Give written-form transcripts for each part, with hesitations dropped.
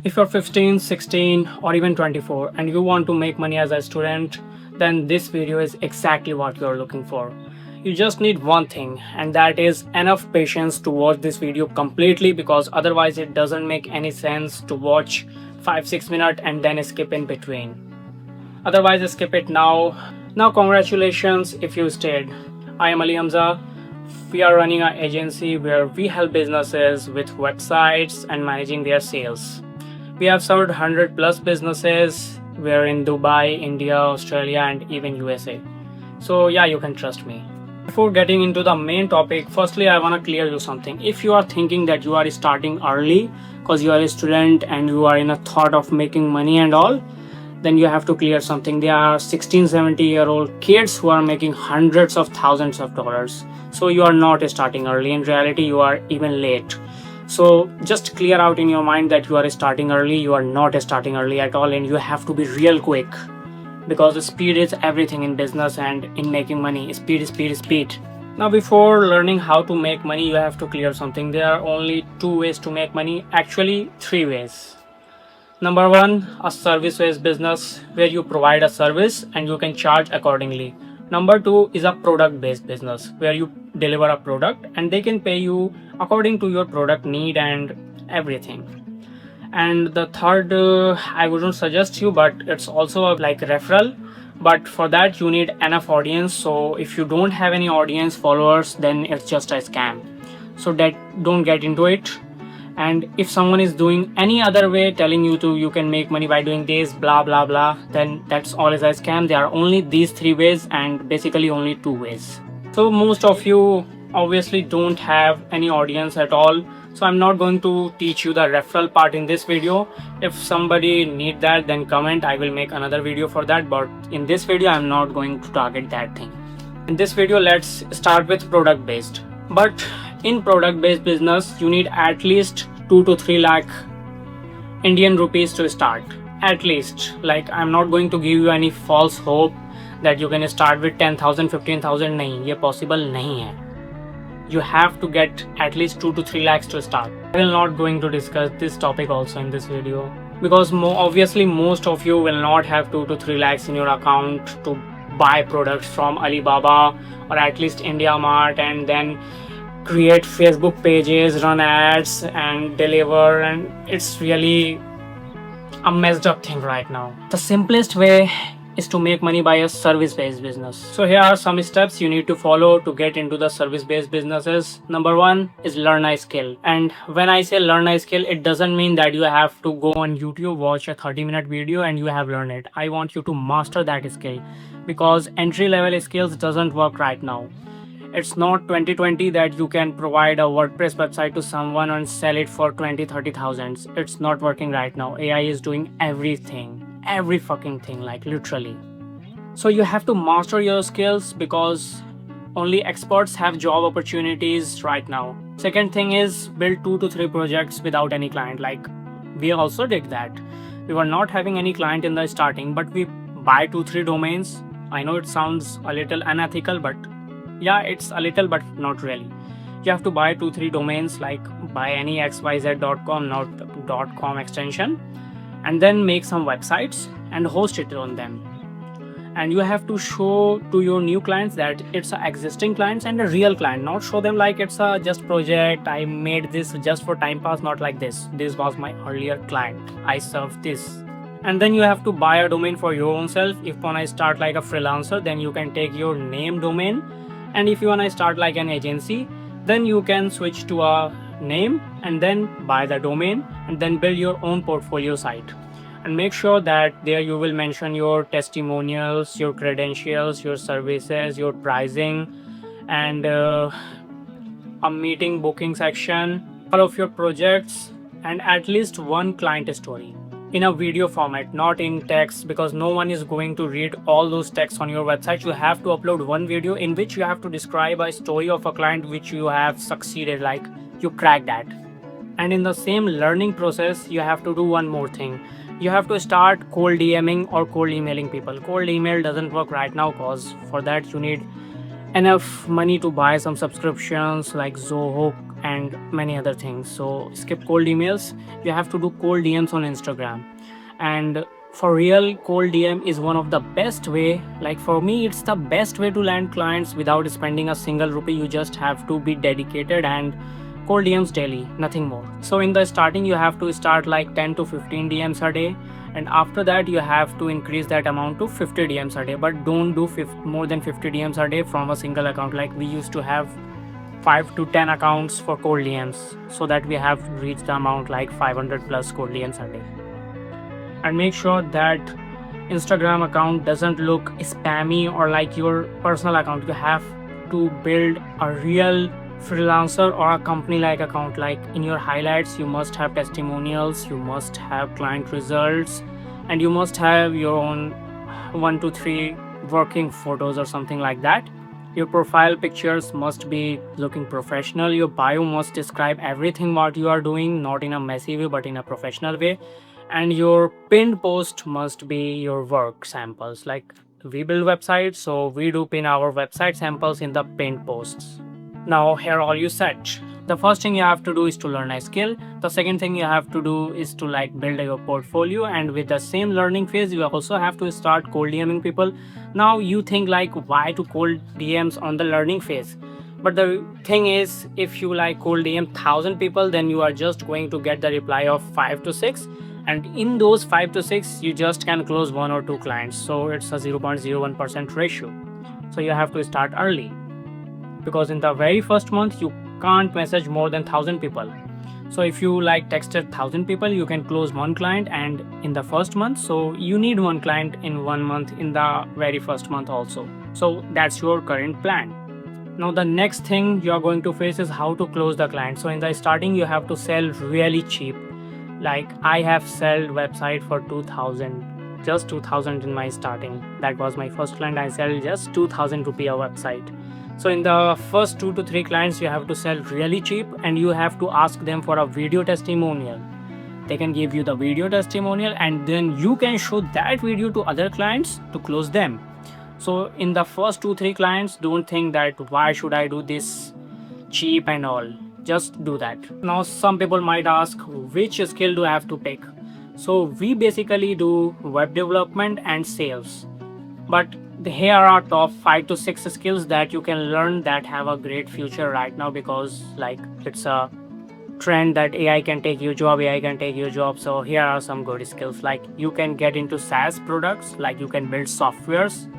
If you're 15, 16, or even 24 and you want to make money as a student, then this video is exactly what you're looking for. You just need one thing, and that is enough patience to watch this video completely, because otherwise it doesn't make any sense to watch 5-6 minutes and then skip in between. Otherwise, skip it now. Now, congratulations if you stayed. I am Ali Hamza. We are running an agency where we help businesses with websites and managing their sales. We have served 100 plus businesses. We're in Dubai, India, Australia, and even USA. So yeah, you can trust me. Before getting into the main topic, firstly I want to clear you something. If you are thinking that you are starting early because you are a student and you are in a thought of making money and all, then you have to clear something. There are 16-17-year-old kids who are making hundreds of thousands of dollars. So you are not starting early. In reality, you are even late. So just clear out in your mind that you are starting early. You are not starting early at all, and you have to be real quick, because speed is everything in business and in making money. Speed, speed, speed. Now, before learning how to make money, you have to clear something. There are only two ways to make money. Actually, three ways. Number one, a service-based business where you provide a service and you can charge accordingly. Number two is a product-based business where you deliver a product and they can pay you according to your product need and everything. And the third, I wouldn't suggest you, but it's also like referral. But for that, you need enough audience. So if you don't have any audience followers, then it's just a scam. So that don't get into it. And if someone is doing any other way telling you to you can make money by doing this blah blah blah, then that's all is a scam. There are only these three ways, and basically only two ways. So most of you obviously don't have any audience at all, so I'm not going to teach you the referral part in this video. If somebody need that, then comment. I will make another video for that, but in this video I'm not going to target that thing. In this video, let's start with product based. But in product based business, you need at least 2 to 3 lakh Indian rupees to start. At least. Like, I'm not going to give you any false hope that you can start with 10,000, 15,000. nahi, ye possible nahi hai. You have to get at least 2 to 3 lakhs to start. I will not going to discuss this topic also in this video, because obviously most of you will not have 2 to 3 lakhs in your account to buy products from Alibaba or at least India Mart and then create Facebook pages, run ads and deliver, and it's really a messed up thing right now. The simplest way is to make money by a service-based business. So here are some steps you need to follow to get into the service-based businesses. Number one is learn a skill. And when I say learn a skill, it doesn't mean that you have to go on YouTube, watch a 30-minute video and you have learned it. I want you to master that skill, because entry-level skills doesn't work right now. It's not 2020 that you can provide a WordPress website to someone and sell it for 20-30,000. It's not working right now. AI is doing everything, every fucking thing, like literally. So you have to master your skills, because only experts have job opportunities right now. Second thing is build 2 to 3 projects without any client. Like, we also did that. We were not having any client in the starting, but we buy 2-3 domains. I know it sounds a little unethical, but yeah, it's a little, but not really. You have to buy 2-3 domains, like buy any xyz.com, not .com extension, and then make some websites and host it on them. And you have to show to your new clients that it's a existing clients and a real client, not show them like it's a just project. I made this just for time pass, not like this. This was my earlier client. I served this. And then you have to buy a domain for your own self. If you wanna start like a freelancer, then you can take your name domain. And if you wanna start like an agency, then you can switch to a name and then buy the domain and then build your own portfolio site. And make sure that there you will mention your testimonials, your credentials, your services, your pricing, and a meeting booking section, all of your projects, and at least one client story in a video format, not in text, because no one is going to read all those texts on your website. You have to upload one video in which you have to describe a story of a client which you have succeeded, like you cracked that. And in the same learning process, you have to do one more thing. You have to start cold DMing or cold emailing people. Cold email doesn't work right now, because for that you need enough money to buy some subscriptions like Zoho and many other things. So skip cold emails. You have to do cold DMs on Instagram. And for real, cold DM is one of the best way. Like for me, it's the best way to land clients without spending a single rupee. You just have to be dedicated and cold DMs daily, nothing more. So in the starting, you have to start like 10 to 15 DMs a day, and after that you have to increase that amount to 50 DMs a day. But don't do more than 50 DMs a day from a single account. Like we used to have 5 to 10 accounts for cold DMs, so that we have reached the amount like 500 plus cold DMs a day. And make sure that Instagram account doesn't look spammy or like your personal account. You have to build a real freelancer or a company like account. Like in your highlights you must have testimonials, you must have client results, and you must have your own 1 to 3 working photos or something like that. Your profile pictures must be looking professional. Your bio must describe everything what you are doing, not in a messy way but in a professional way. And your pinned post must be your work samples. Like we build websites, so we do pin our website samples in the pinned posts. Now here all you set. The first thing you have to do is to learn a skill. The second thing you have to do is to like build your portfolio, and with the same learning phase you also have to start cold DMing people. Now you think like why to cold DMs on the learning phase? But the thing is, if you like cold DM 1,000 people, then you are just going to get the reply of 5 to 6, and in those 5 to 6 you just can close 1 or 2 clients. So it's a 0.01% ratio. So you have to start early, because in the very first month you can't message more than 1,000 people. So if you like texted 1,000 people, you can close 1 client and in the first month. So you need 1 client in 1 month in the very first month also. So that's your current plan. Now the next thing you are going to face is how to close the client. So in the starting you have to sell really cheap. Like I have sold website for 2,000, just 2,000 in my starting. That was my first client. I sell just 2,000 rupee a website. So in the first 2 to 3 clients you have to sell really cheap, and you have to ask them for a video testimonial. They can give you the video testimonial, and then you can show that video to other clients to close them. So in the first 2-3 clients, don't think that why should I do this cheap and all. Just do that. Now some people might ask which skill do I have to pick. So we basically do web development and sales, but here are top 5 to 6 skills that you can learn that have a great future right now, because like it's a trend that AI can take your job, AI can take your job. So here are some good skills. Like you can get into SaaS products, like you can build softwares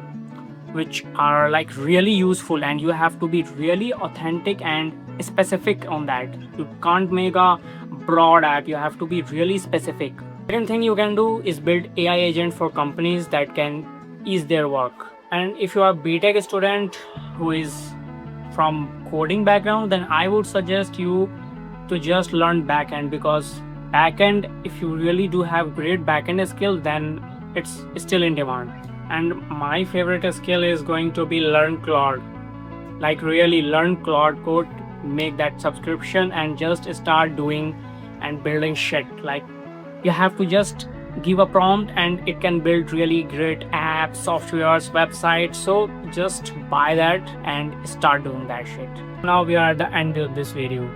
which are like really useful, and you have to be really authentic and specific on that. You can't make a broad app, you have to be really specific. Second thing you can do is build AI agent for companies that can ease their work. And if you are a BTech student who is from coding background, then I would suggest you to just learn backend, because backend, if you really do have great backend skill, then it's still in demand. And my favorite skill is going to be learn Claude. Like really learn Claude code, make that subscription and just start doing and building shit. Like you have to just give a prompt and it can build really great apps, softwares, websites. So just buy that and start doing that shit. Now we are at the end of this video.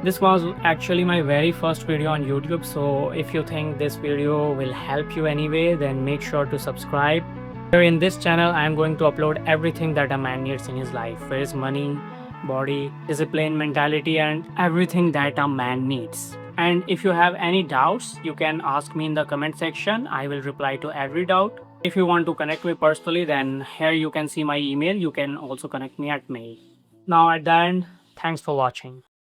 This was actually my very first video on YouTube, so if you think this video will help you anyway, then make sure to subscribe. Here in this channel I am going to upload everything that a man needs in his life, where is money, body, discipline, mentality, and everything that a man needs. And if you have any doubts, you can ask me in the comment section. I will reply to every doubt. If you want to connect me personally, then here you can see my email. You can also connect me at mail. Now at the end, thanks for watching.